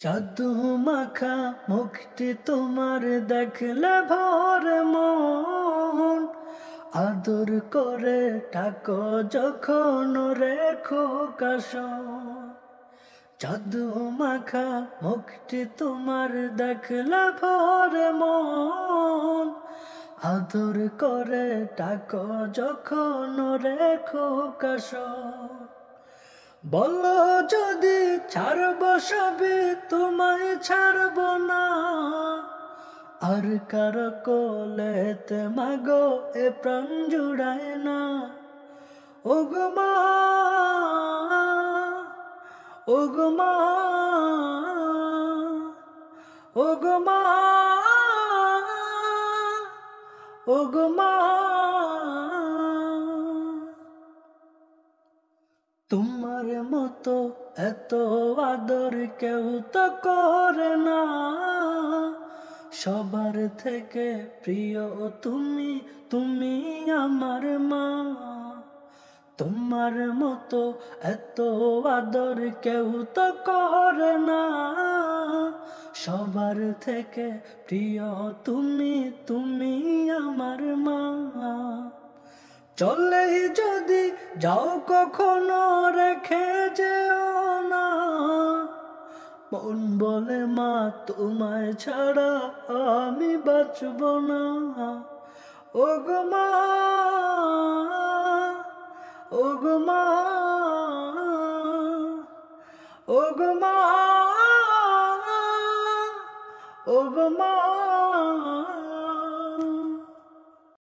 জাদু মাখা মুখটি তোমার দেখলে ভরে মন, আদর করে ডাকো যখন রেখো কাশন। জাদু মাখা মুখটি তোমার দেখলে ভরে মন, আদর করে ডাকো যখন রেখো কাশন। বলো যদি ছাড়ব সবই তোমায় ছাড়ব না, আর কারো কোলেতে মাগো এ প্রাণ জুড়ায় না। ওগো মা, ওগো মা, ওগো মা, ওগো মা। তোমার মতো এত আদর কেউ তো করে না, সবার থেকে প্রিয় তুমি, তুমি আমার মা। তোমার মতো এত আদর কেউ তো করে না, সবার থেকে প্রিয় তুমি, তুমি আমার মা। চলে যদি যাও কখনো রেখে যেও না, মন বলে মা তোমায় ছাড়া আমি বাঁচব না। ওগো মা, ওগো মা, ওগো মা, ওগো মা।